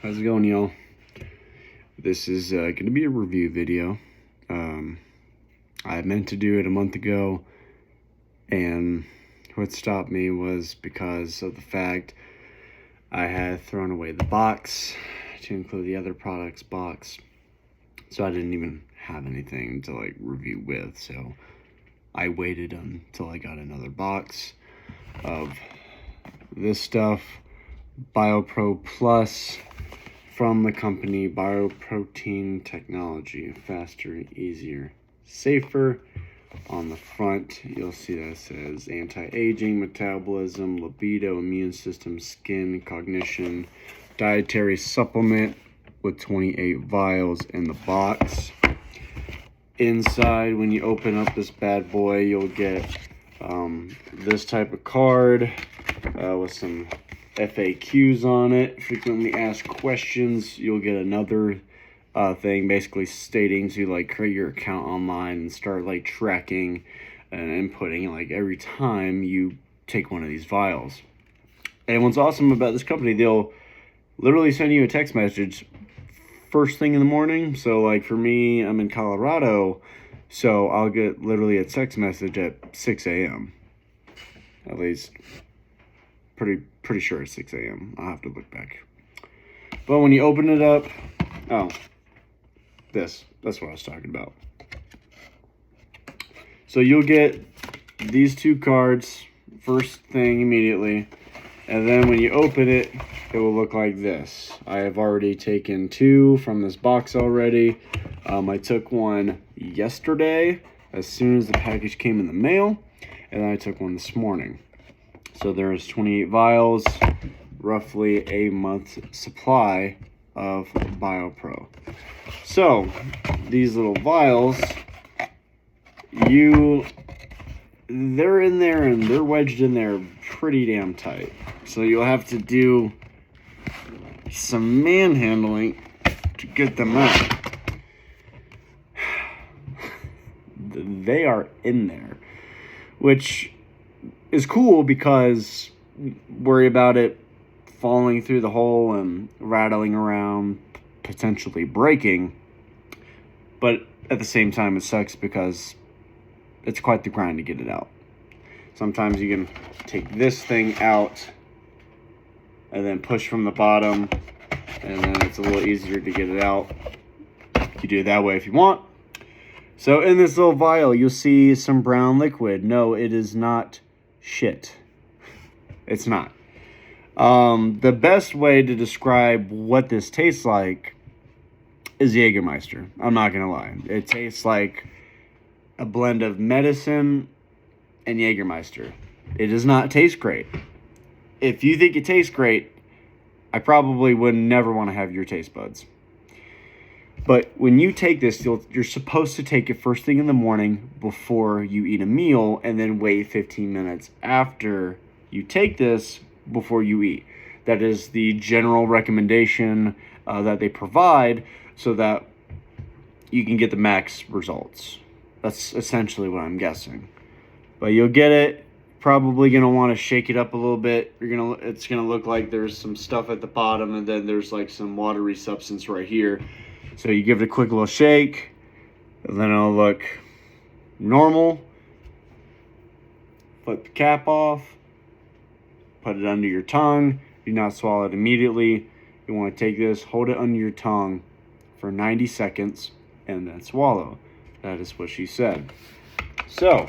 How's it going, y'all? This is going to be a review video. I meant to do it a month ago, and what stopped me was because of the fact I had thrown away the box to include the other products box, so I didn't even have anything to like review with. So I waited until I got another box of this stuff, BioPro Plus, from the company Bioprotien Technology. Faster, easier, safer. On the front, you'll see that it says anti-aging, metabolism, libido, immune system, skin, cognition, dietary supplement with 28 vials in the box. Inside, when you open up this bad boy, you'll get this type of card with some FAQs on it, frequently asked questions. You'll get another thing basically stating to like create your account online and start like tracking and inputting like every time you take one of these vials. And what's awesome about this company, they'll literally send you a text message first thing in the morning. So like for me, I'm in Colorado, so I'll get literally a text message at 6 a.m. At least pretty sure it's 6 a.m. I'll have to look back. But when you open it up, that's what I was talking about. So you'll get these two cards first thing immediately, and then when you open it, it will look like this. I have already taken two from this box already. I took one yesterday as soon as the package came in the mail, and then I took one this morning. So there's 28 vials, roughly a month's supply of BioPro. So these little vials, they're in there and they're wedged in there pretty damn tight. So you'll have to do some manhandling to get them out. They are in there, which is cool because worry about it falling through the hole and rattling around, potentially breaking. But at the same time, it sucks because it's quite the grind to get it out. Sometimes you can take this thing out and then push from the bottom, and then it's a little easier to get it out. You can do it that way if you want. So in this little vial, you'll see some brown liquid. No, it is not shit. It's not. The best way to describe what this tastes like is Jägermeister. I'm not gonna lie. It tastes like a blend of medicine and Jägermeister. It does not taste great. If you think it tastes great, I probably would never want to have your taste buds. But when you take this, you're supposed to take it first thing in the morning before you eat a meal, and then wait 15 minutes after you take this before you eat. That is the general recommendation that they provide so that you can get the max results. That's essentially what I'm guessing. But you'll get it. Probably gonna want to shake it up a little bit. It's gonna look like there's some stuff at the bottom, and then there's like some watery substance right here. So you give it a quick little shake, and then it'll look normal. Flip the cap off, put it under your tongue. Do not swallow it immediately. You want to take this, hold it under your tongue for 90 seconds, and then swallow. That is what she said. So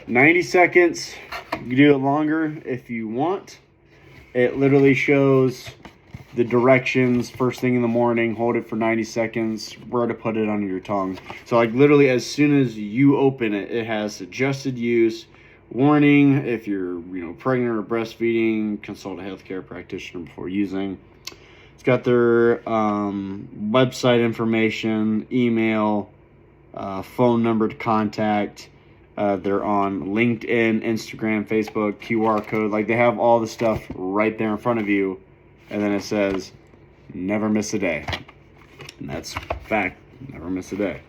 90 seconds. You can do it longer if you want. It literally shows the directions first thing in the morning, hold it for 90 seconds, where to put it under your tongue. So like literally as soon as you open it, it has suggested use, warning, if you're pregnant or breastfeeding, consult a healthcare practitioner before using. It's got their website information, email, phone number to contact. They're on LinkedIn, Instagram, Facebook, QR code. Like they have all the stuff right there in front of you. And then it says, never miss a day. And that's fact, never miss a day.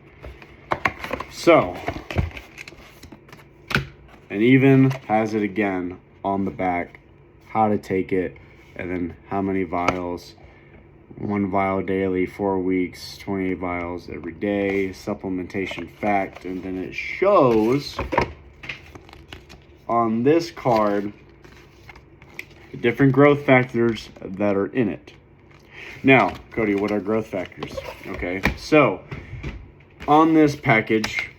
So, and even has it again on the back, how to take it, and then how many vials. 1 vial daily, 4 weeks, 28 vials every day, supplementation fact, and then it shows on this card the different growth factors that are in it. Now, Cody, what are growth factors? Okay, so on this package,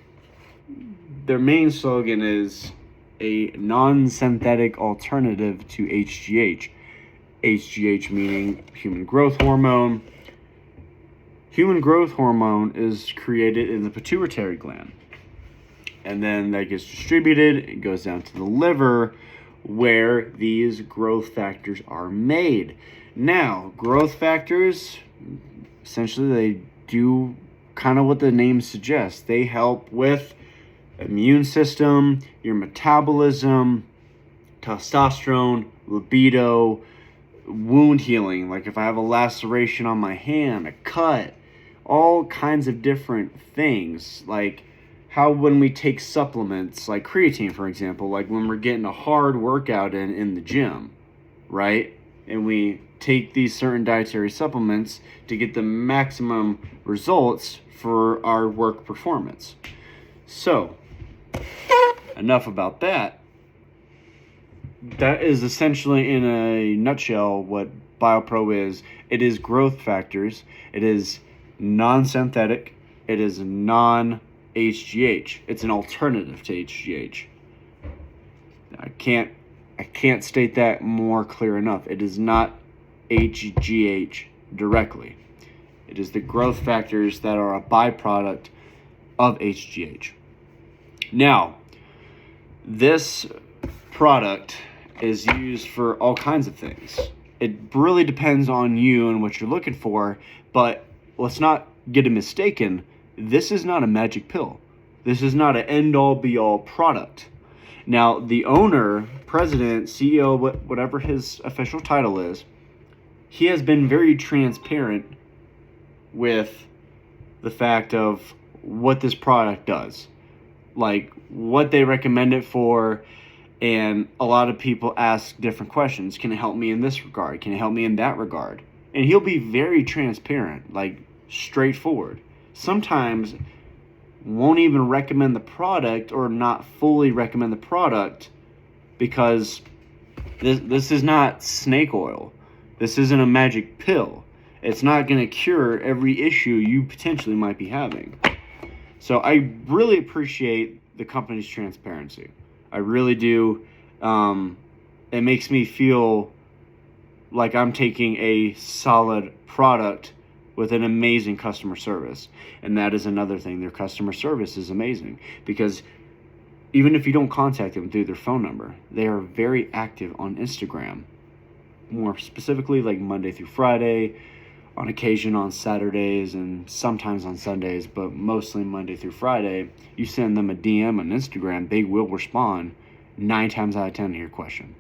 their main slogan is a non-synthetic alternative to HGH. HGH meaning human growth hormone. Human growth hormone is created in the pituitary gland. And then that gets distributed, it goes down to the liver where these growth factors are made. Now, growth factors, essentially they do kind of what the name suggests. They help with immune system, your metabolism, testosterone, libido, wound healing. Like if I have a laceration on my hand, a cut, all kinds of different things. Like how when we take supplements, like creatine, for example, like when we're getting a hard workout in the gym, right? And we take these certain dietary supplements to get the maximum results for our work performance. So, enough about that. That is essentially, in a nutshell, what BioPro is. It is growth factors. It is non-synthetic. It is non-HGH. It's an alternative to HGH. I can't state that more clear enough. It is not HGH directly. It is the growth factors that are a byproduct of HGH. Now, this product is used for all kinds of things. It really depends on you and what you're looking for, but let's not get it mistaken. This is not a magic pill. This is not an end-all, be-all product. Now, the owner, president, CEO, whatever his official title is, he has been very transparent with the fact of what this product does, like what they recommend it for. And a lot of people ask different questions. Can it help me in this regard? Can it help me in that regard? And he'll be very transparent, like straightforward. Sometimes won't even recommend the product or not fully recommend the product because this is not snake oil. This isn't a magic pill. It's not going to cure every issue you potentially might be having. So I really appreciate the company's transparency. I really do. It makes me feel like I'm taking a solid product with an amazing customer service. And that is another thing. Their customer service is amazing because even if you don't contact them through their phone number, they are very active on Instagram. More specifically, like Monday through Friday, on occasion on Saturdays, and sometimes on Sundays, but mostly Monday through Friday. You send them a DM on Instagram, they will respond 9 times out of 10 to your question.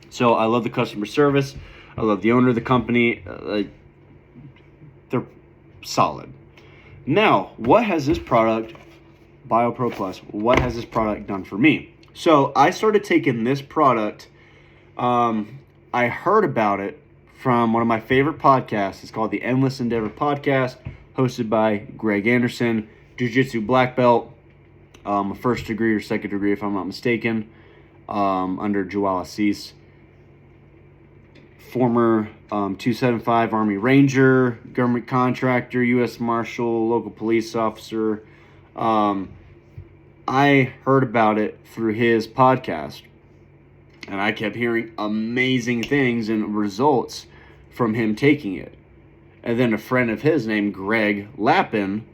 So I love the customer service. I love the owner of the company. They're solid. Now, what has this product, BioPro Plus, what has this product done for me? So I started taking this product. I heard about it from one of my favorite podcasts. It's called the Endless Endeavor Podcast, hosted by Greg Anderson, Jiu-Jitsu black belt, a first degree or second degree, if I'm not mistaken, under Joao Assis. Former 275 Army Ranger, government contractor, U.S. Marshal, local police officer. I heard about it through his podcast, and I kept hearing amazing things and results from him taking it. And then a friend of his named Greg Lappin,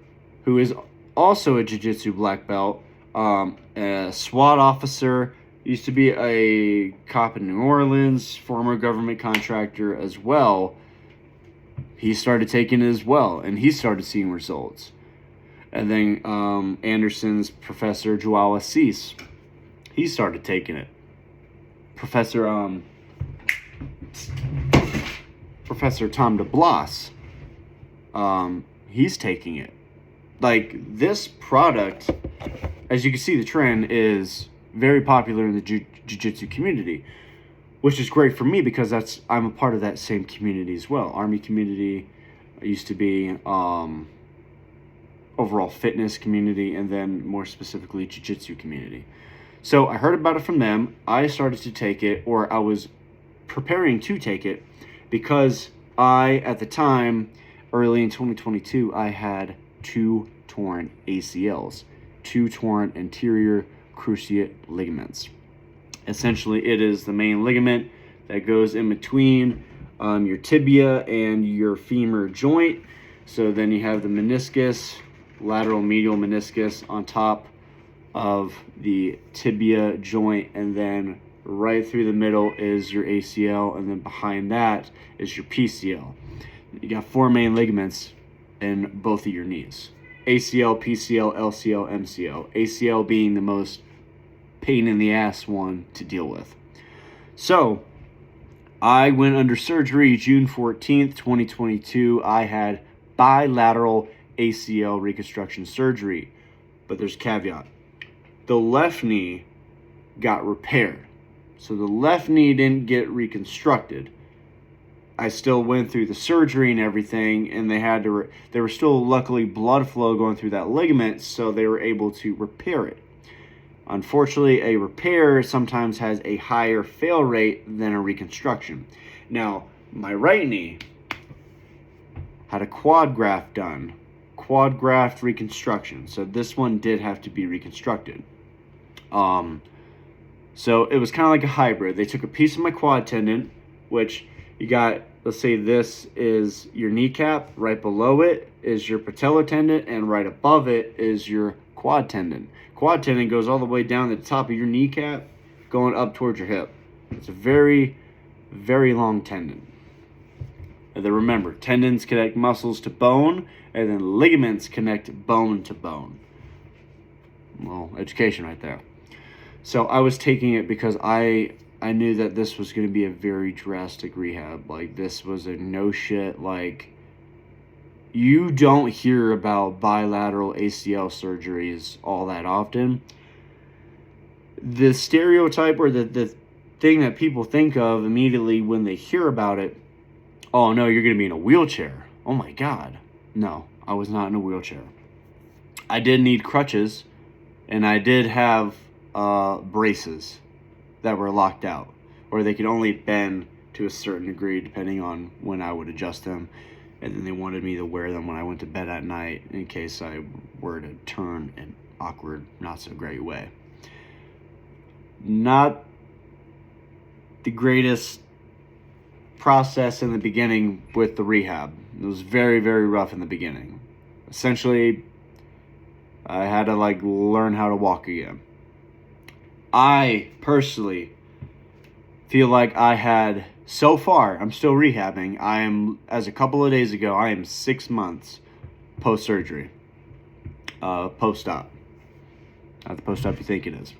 who is also a jiu-jitsu black belt, a SWAT officer, used to be a cop in New Orleans, former government contractor as well. He started taking it as well, and he started seeing results. And then Anderson's Professor Joao Assis, he started taking it. Professor Tom DeBlas, he's taking it. Like, this product, as you can see, the trend is very popular in the jiu-jitsu community. which is great for me because I'm a part of that same community as well. Army community, I used to be overall fitness community, and then more specifically jiu-jitsu community. So I heard about it from them. I started to take it, or I was preparing to take it, because at the time, early in 2022, I had 2 torn ACLs, 2 torn anterior cruciate ligaments. Essentially, it is the main ligament that goes in between your tibia and your femur joint. So then you have the meniscus, lateral medial meniscus on top of the tibia joint, and then right through the middle is your ACL, and then behind that is your PCL. You got 4 main ligaments in both of your knees: ACL, PCL, LCL, MCL. ACL being the most pain in the ass one to deal with. So I went under surgery June 14th, 2022. I had bilateral ACL reconstruction surgery, but there's a caveat. The left knee got repaired. So the left knee didn't get reconstructed. I still went through the surgery and everything, and there was still luckily blood flow going through that ligament, so they were able to repair it. Unfortunately, a repair sometimes has a higher fail rate than a reconstruction. Now, my right knee had a quad graft done, quad graft reconstruction. So this one did have to be reconstructed. So it was kind of like a hybrid. They took a piece of my quad tendon, which you got, let's say this is your kneecap, right below it is your patella tendon, and right above it is your quad tendon. Quad tendon goes all the way down to the top of your kneecap, going up towards your hip. It's a very, very long tendon. And then remember, tendons connect muscles to bone, and then ligaments connect bone to bone. Well, education right there. So I was taking it because I knew that this was going to be a very drastic rehab. Like, this was a no shit. Like, you don't hear about bilateral ACL surgeries all that often. The stereotype, or the thing that people think of immediately when they hear about it, oh no, you're going to be in a wheelchair. Oh my God. No, I was not in a wheelchair. I did need crutches, and I did have braces that were locked out, or they could only bend to a certain degree depending on when I would adjust them, and then they wanted me to wear them when I went to bed at night in case I were to turn an awkward, not so great way. Not the greatest process in the beginning with the rehab. It was very, very rough in the beginning. Essentially, I had to learn how to walk again. I personally feel like I had, so far, I'm still rehabbing. I am, as a couple of days ago, I am 6 months post-surgery. Post-op. Not the post-op you think it is.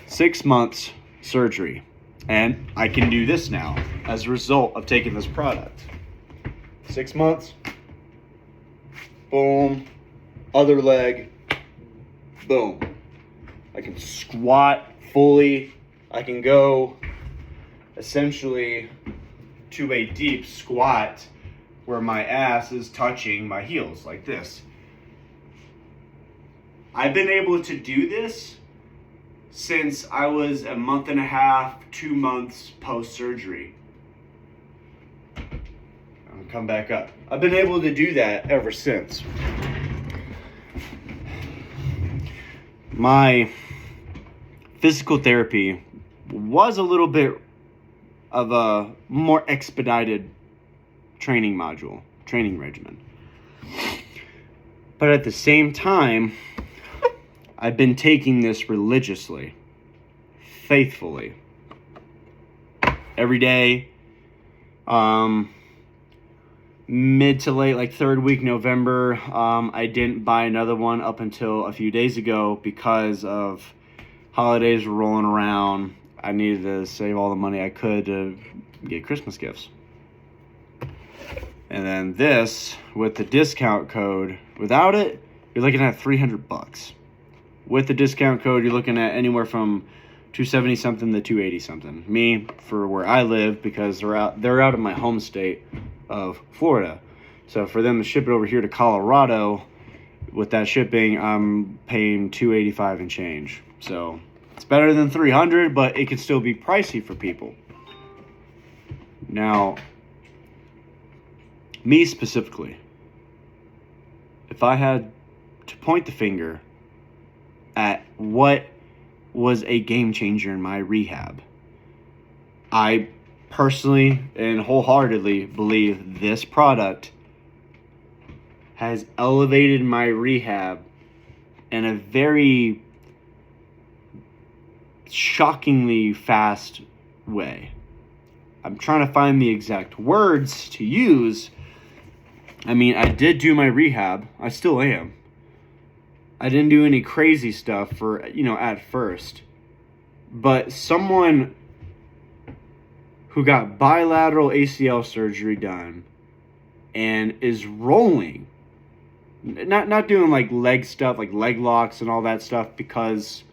6 months surgery. And I can do this now as a result of taking this product. 6 months. Boom. Other leg. Boom. I can squat fully. I can go essentially to a deep squat where my ass is touching my heels like this. I've been able to do this since I was a month and a half, 2 months post-surgery. I'll come back up. I've been able to do that ever since. My physical therapy was a little bit of a more expedited training regimen. But at the same time, I've been taking this religiously, faithfully, every day, mid to late, 3rd week November. I didn't buy another one up until a few days ago because of holidays were rolling around. I needed to save all the money I could to get Christmas gifts. And then this, with the discount code, without it, you're looking at $300. With the discount code, you're looking at anywhere from 270 something to 280 something. Me, for where I live, because they're out of my home state of Florida. So for them to ship it over here to Colorado, with that shipping, I'm paying 285 and change. So it's better than 300, but it can still be pricey for people. Now, me specifically, if I had to point the finger at what was a game changer in my rehab, I personally and wholeheartedly believe this product has elevated my rehab in a very shockingly fast way. I'm trying to find the exact words to use. I mean, I did do my rehab. I still am. I didn't do any crazy stuff for, at first. But someone who got bilateral ACL surgery done and is rolling, not doing like leg stuff, like leg locks and all that stuff, because,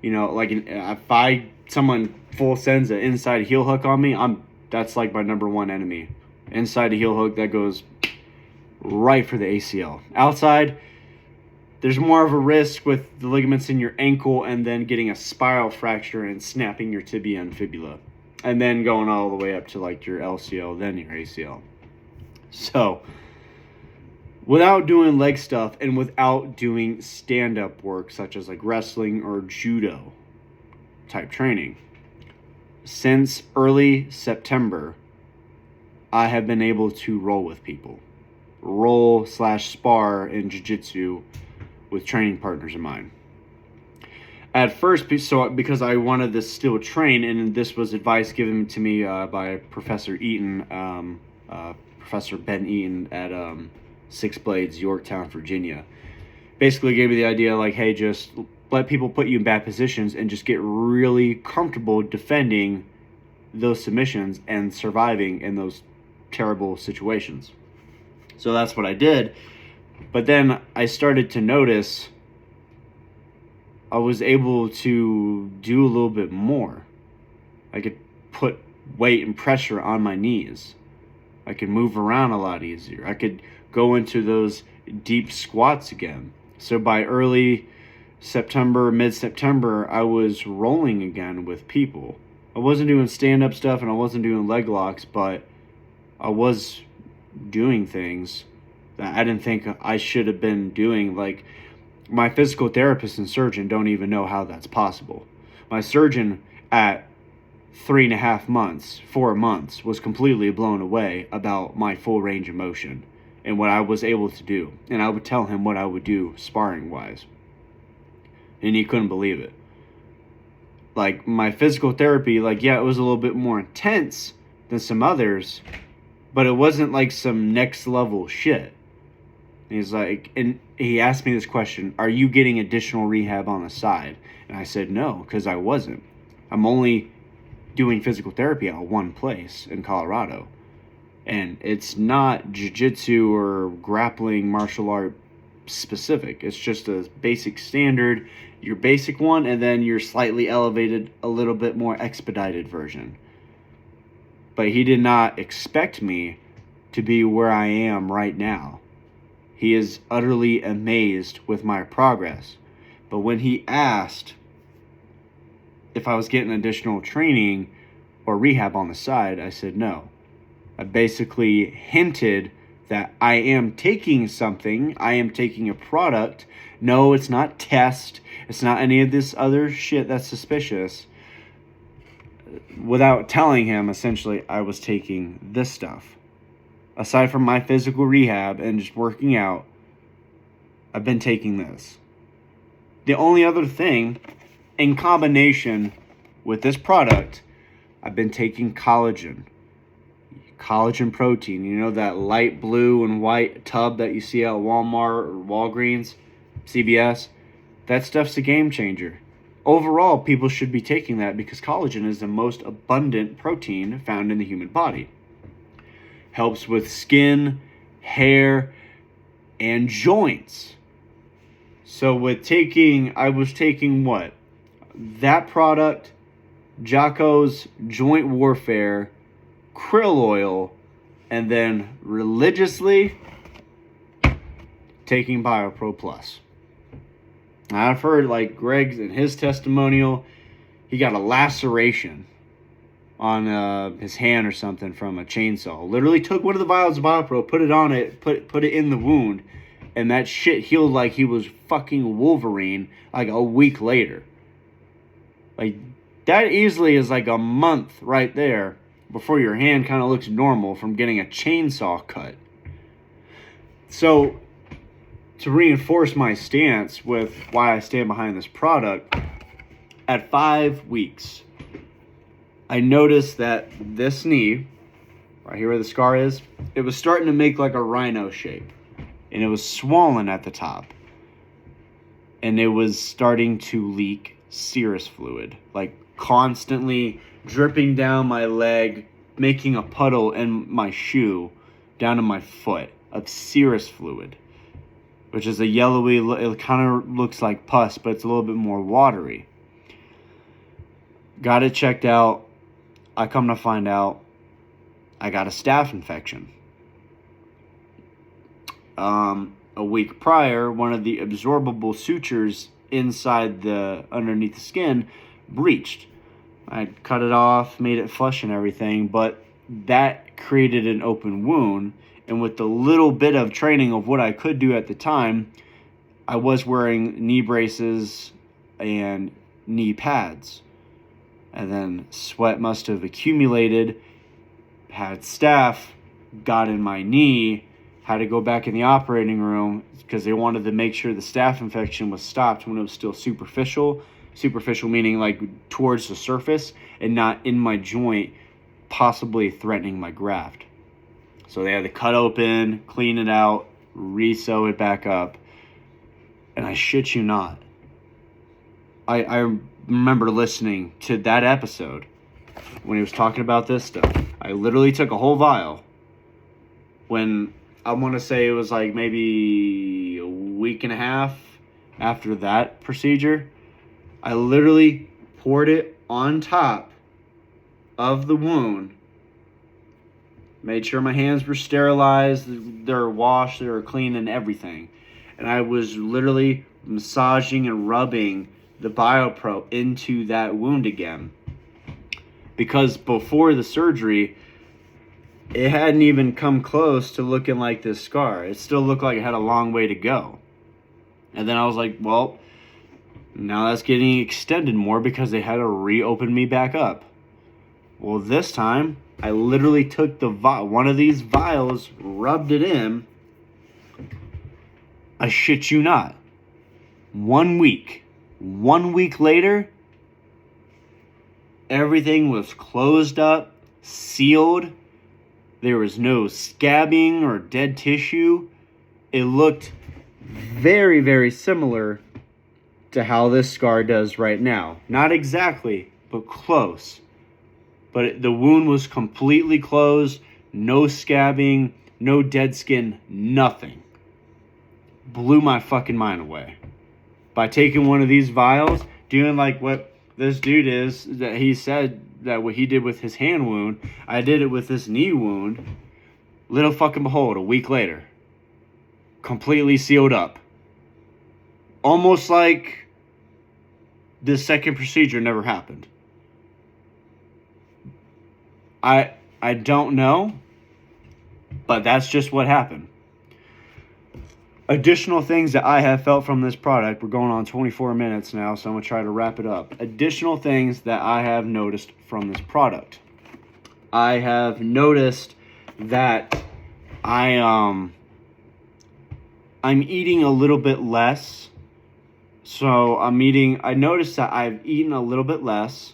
if someone full sends an inside heel hook on me, that's like my number one enemy. Inside the heel hook, that goes right for the ACL. Outside, there's more of a risk with the ligaments in your ankle and then getting a spiral fracture and snapping your tibia and fibula. And then going all the way up to like your LCL, then your ACL. So, without doing leg stuff and without doing stand-up work such as like wrestling or judo type training, since early September, I have been able to roll with people. Roll/spar in jiu-jitsu with training partners of mine. At first, because I wanted to still train, and this was advice given to me by Professor Eaton, Professor Ben Eaton at Six Blades, Yorktown, Virginia. Basically gave me the idea like, hey, just let people put you in bad positions and just get really comfortable defending those submissions and surviving in those terrible situations. So that's what I did. But then I started to notice I was able to do a little bit more. I could put weight and pressure on my knees. I could move around a lot easier. I could go into those deep squats again. So by early September, mid-September, I was rolling again with people. I wasn't doing stand-up stuff and I wasn't doing leg locks, but I was doing things that I didn't think I should have been doing. Like, my physical therapist and surgeon don't even know how that's possible. My surgeon at 3.5 months, 4 months, was completely blown away about my full range of motion and what I was able to do. And I would tell him what I would do sparring-wise. And he couldn't believe it. Like, my physical therapy, it was a little bit more intense than some others, but it wasn't like some next level shit. He's like, and he asked me this question, are you getting additional rehab on the side? And I said no, because I wasn't. I'm only doing physical therapy at one place in Colorado. And it's not jiu-jitsu or grappling martial art specific. It's just a basic standard, your basic one, and then your slightly elevated, a little bit more expedited version. But he did not expect me to be where I am right now. He is utterly amazed with my progress. But when he asked if I was getting additional training or rehab on the side, I said no. I basically hinted that I am taking something. I am taking a product. No, it's not test. It's not any of this other shit that's suspicious. Without telling him, essentially, I was taking this stuff. Aside from my physical rehab and just working out, I've been taking this. The only other thing, in combination with this product, I've been taking collagen. Collagen protein. You know that light blue and white tub that you see at Walmart or Walgreens, CVS? That stuff's a game changer. Overall, people should be taking that because collagen is the most abundant protein found in the human body. Helps with skin, hair, and joints. So I was taking what? that product, Jocko's Joint Warfare, krill oil, and then religiously taking BioPro Plus. I've heard, like Greg's in his testimonial, he got a laceration on his hand or something from a chainsaw. Literally took one of the vials of BioPro, put it on it, put it in the wound, and that shit healed like he was fucking Wolverine like a week later. Like, that easily is like a month right there before your hand kind of looks normal from getting a chainsaw cut. So, to reinforce my stance with why I stand behind this product, at 5 weeks, I noticed that this knee, right here where the scar is, it was starting to make like a rhino shape. And it was swollen at the top. And it was starting to leak serous fluid, like constantly dripping down my leg, making a puddle in my shoe down to my foot of serous fluid, which is a yellowy, it kind of looks like pus, but it's a little bit more watery. Got it checked out. I come to find out I got a staph infection. A week prior, one of the absorbable sutures inside underneath the skin breached. I cut it off, made it flush and everything, but that created an open wound. And with the little bit of training of what I could do at the time, I was wearing knee braces and knee pads. And then sweat must have accumulated, had staph, got in my knee, had to go back in the operating room because they wanted to make sure the staph infection was stopped when it was still superficial. Superficial meaning like towards the surface and not in my joint, possibly threatening my graft. So they had to cut open, clean it out, re-sew it back up. And I shit you not, I remember listening to that episode when he was talking about this stuff. I literally took a whole vial when I want to say it was like maybe a week and a half after that procedure. I literally poured it on top of the wound, made sure my hands were sterilized, they were washed, they were clean and everything. And I was literally massaging and rubbing the BioPro into that wound again. Because before the surgery, it hadn't even come close to looking like this scar. It still looked like it had a long way to go. And then I was like, well, now that's getting extended more because they had to reopen me back up. Well, this time, I literally took one of these vials, rubbed it in. I shit you not. 1 week. 1 week later, everything was closed up, sealed. There was no scabbing or dead tissue. It looked very, very similar to how this scar does right now. Not exactly, but close. But the wound was completely closed, no scabbing, no dead skin, nothing. Blew my fucking mind away. By taking one of these vials, doing like what this dude is, that he said that what he did with his hand wound, I did it with this knee wound. Little fucking behold, a week later, completely sealed up. Almost like the second procedure never happened. I don't know, but that's just what happened. Additional things that I have felt from this product, we're going on 24 minutes now, so I'm going to try to wrap it up. Additional things that I have noticed from this product. I have noticed that I'm eating a little bit less. So I noticed that I've eaten a little bit less.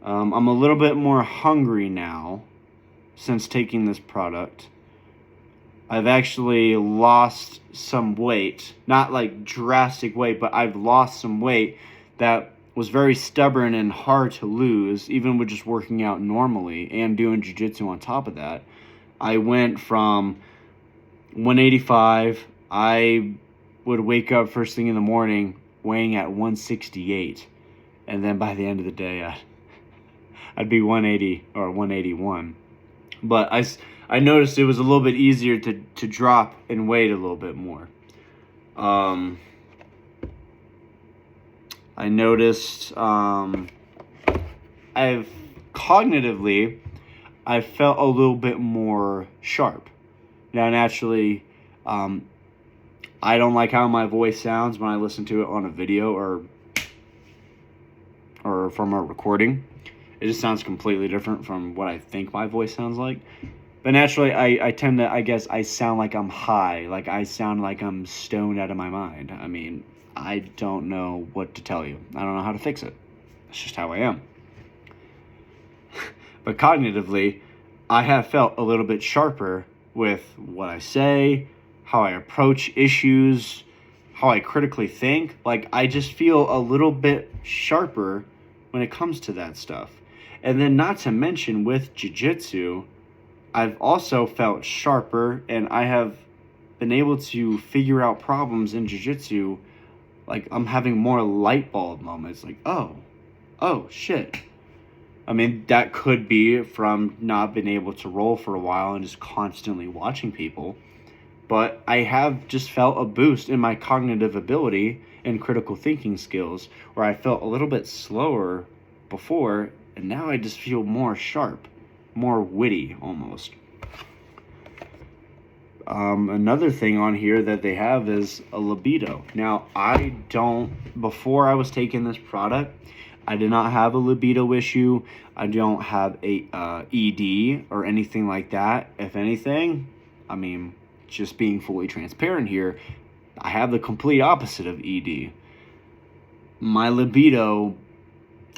I'm a little bit more hungry now since taking this product. I've actually lost some weight. Not like drastic weight, but I've lost some weight that was very stubborn and hard to lose, even with just working out normally and doing jiu-jitsu on top of that. I went from 185. I would wake up first thing in the morning weighing at 168. and then by the end of the day, I'd be 180 or 181. But I noticed it was a little bit easier to drop in weight a little bit more. I noticed cognitively, I felt a little bit more sharp. Now, naturally, I don't like how my voice sounds when I listen to it on a video or from a recording. It just sounds completely different from what I think my voice sounds like. But naturally, I tend to, I guess, I sound like I'm high. Like, I sound like I'm stoned out of my mind. I mean, I don't know what to tell you. I don't know how to fix it. It's just how I am. But cognitively, I have felt a little bit sharper with what I say, how I approach issues, how I critically think. Like, I just feel a little bit sharper when it comes to that stuff. And then not to mention with jiu-jitsu, I've also felt sharper, and I have been able to figure out problems in jiu-jitsu. Like, I'm having more light bulb moments. Like, oh, shit. I mean, that could be from not being able to roll for a while and just constantly watching people. But I have just felt a boost in my cognitive ability and critical thinking skills, where I felt a little bit slower before, and now I just feel more sharp, more witty almost. Another thing on here that they have is a libido. Now, before I was taking this product, I did not have a libido issue. I don't have a ED or anything like that. If anything, I mean, just being fully transparent here, I have the complete opposite of ED. My libido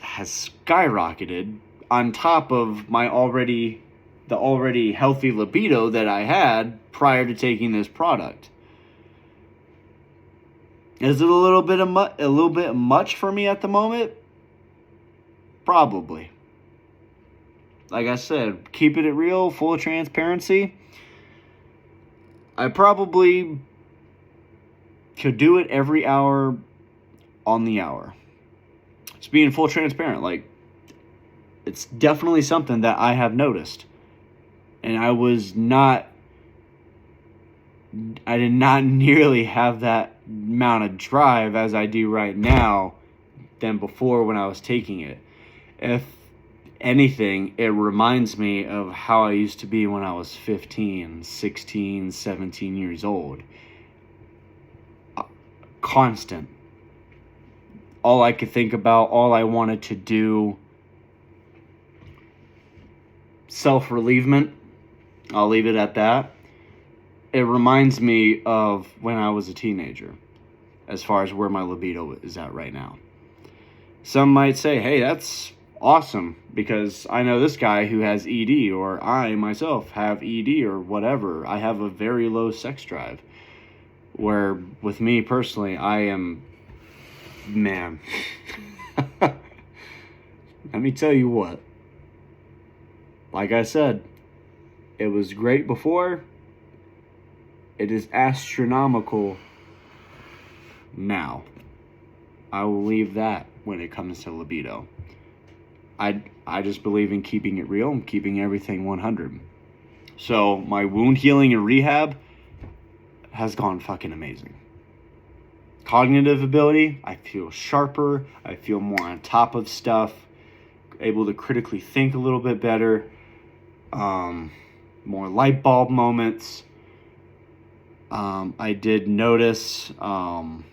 has skyrocketed on top of the already healthy libido that I had prior to taking this product. Is it a little bit much for me at the moment? Probably. Like I said, keeping it real, full of transparency, I probably could do it every hour on the hour. Just being full transparent, like, it's definitely something that I have noticed. And I did not nearly have that amount of drive as I do right now than before when I was taking it. If anything, it reminds me of how I used to be when I was 15, 16, 17 years old. Constant. All I could think about, all I wanted to do, self-relievement. I'll leave it at that. It reminds me of when I was a teenager, as far as where my libido is at right now. Some might say, hey, that's awesome, because I know this guy who has ED, or I myself have ED or whatever. I have a very low sex drive, where with me personally, I am, man, let me tell you what. Like I said, it was great before. It is astronomical now. I will leave that when it comes to libido. I just believe in keeping it real and keeping everything 100. So my wound healing and rehab has gone fucking amazing. Cognitive ability, I feel sharper. I feel more on top of stuff. Able to critically think a little bit better. More light bulb moments. I did notice some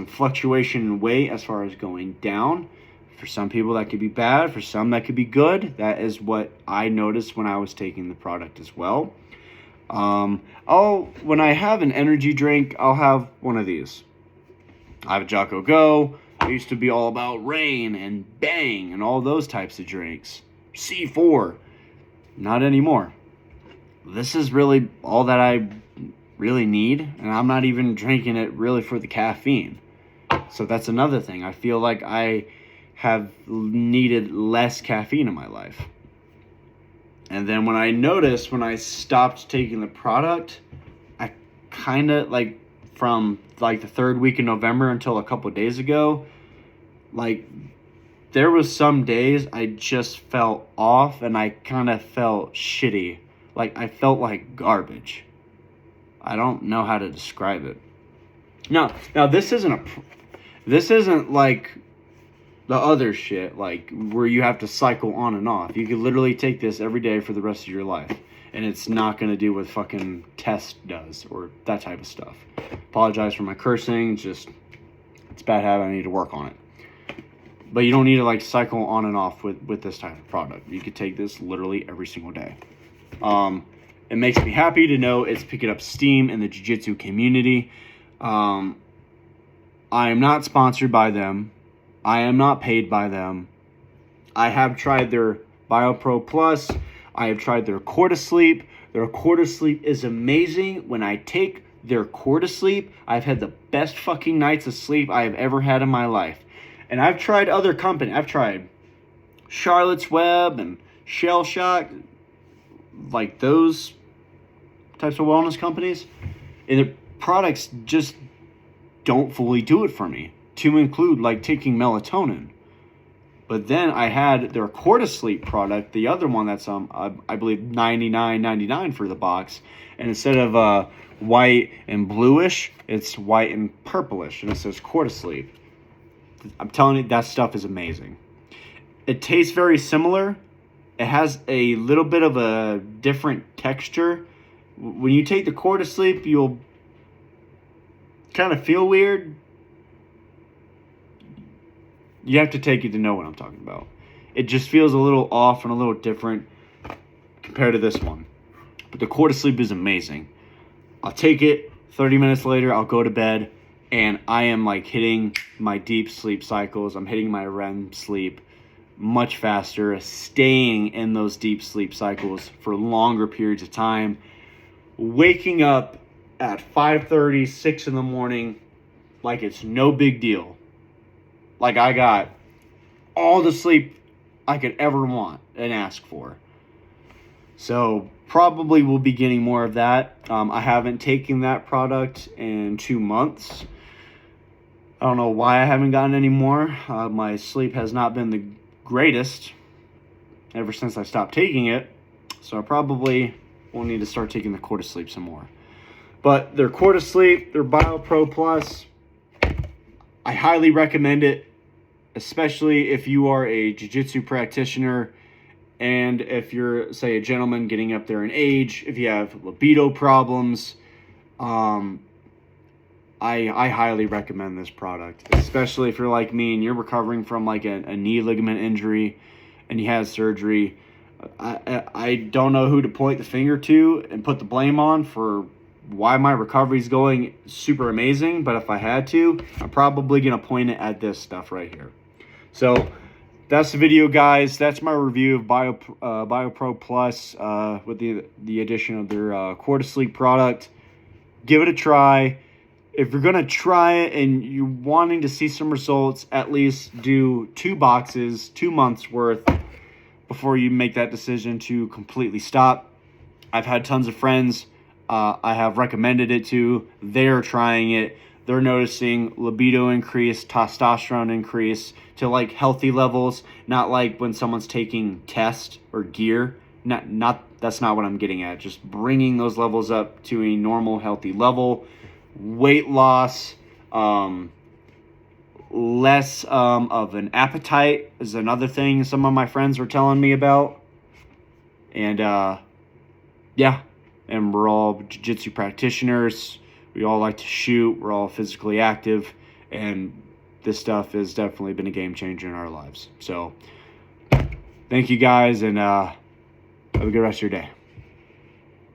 fluctuation in weight as far as going down. For some people that could be bad, for some that could be good. That is what I noticed when I was taking the product as well. When I have an energy drink, I'll have one of these. I have a Jocko Go. I used to be all about Rain and Bang and all those types of drinks. C4. Not anymore. This is really all that I really need, and I'm not even drinking it really for the caffeine. So that's another thing. I feel like I have needed less caffeine in my life. And then when I stopped taking the product, I kind of, from the third week in November until a couple of days ago, Like, there was some days I just felt off and I kind of felt shitty. Like, I felt like garbage. I don't know how to describe it. Now this isn't like the other shit, like where you have to cycle on and off. You could literally take this every day for the rest of your life, and it's not going to do what fucking test does or that type of stuff. Apologize for my cursing. It's a bad habit. I need to work on it. But you don't need to like cycle on and off with this type of product. You could take this literally every single day. It makes me happy to know it's picking up steam in the jiu-jitsu community. I am not sponsored by them. I am not paid by them. I have tried their BioPro Plus. I have tried their Cortisleep. Their Cortisleep is amazing. When I take their Cortisleep, I've had the best fucking nights of sleep I have ever had in my life. And I've tried other companies. I've tried Charlotte's Web and Shell Shock, like those types of wellness companies. And their products just don't fully do it for me, to include like taking melatonin. But then I had their Cortisleep product, the other one that's I believe $99.99 for the box, and instead of white and bluish, it's white and purplish, and it says Cortisleep. I'm telling you, that stuff is amazing. It tastes very similar. It has a little bit of a different texture. When you take the Cortisleep, you'll kind of feel weird. You have to take it to know what I'm talking about. It just feels a little off and a little different compared to this one. But the Cortisleep is amazing. I'll take it, 30 minutes later, I'll go to bed, and I am like hitting my deep sleep cycles. I'm hitting my REM sleep much faster, staying in those deep sleep cycles for longer periods of time, waking up at 5:30, 6 in the morning like it's no big deal. Like I got all the sleep I could ever want and ask for. So probably will be getting more of that. I haven't taken that product in 2 months. I don't know why I haven't gotten any more. My sleep has not been the greatest ever since I stopped taking it. So I probably will need to start taking the Cortisleep some more. But their Cortisleep, their BioPro Plus, I highly recommend it, especially if you are a jiu-jitsu practitioner and if you're, say, a gentleman getting up there in age, if you have libido problems. I highly recommend this product, especially if you're like me and you're recovering from like a knee ligament injury and you had surgery. I don't know who to point the finger to and put the blame on for why my recovery is going super amazing, but if I had to, I'm probably going to point it at this stuff right here. So that's the video, guys. That's my review of BioPro Plus with the addition of their Cortisleep product. Give it a try. If you're going to try it and you're wanting to see some results, at least do 2 boxes, 2 months worth before you make that decision to completely stop. I've had tons of friends I have recommended it to. They're trying it. They're noticing libido increase, testosterone increase to like healthy levels, not like when someone's taking test or gear. That's not what I'm getting at. Just bringing those levels up to a normal, healthy level. Weight loss, less of an appetite is another thing some of my friends were telling me about. And yeah, and we're all jiu-jitsu practitioners. We all like to shoot. We're all physically active, and this stuff has definitely been a game changer in our lives. So thank you guys, and have a good rest of your day.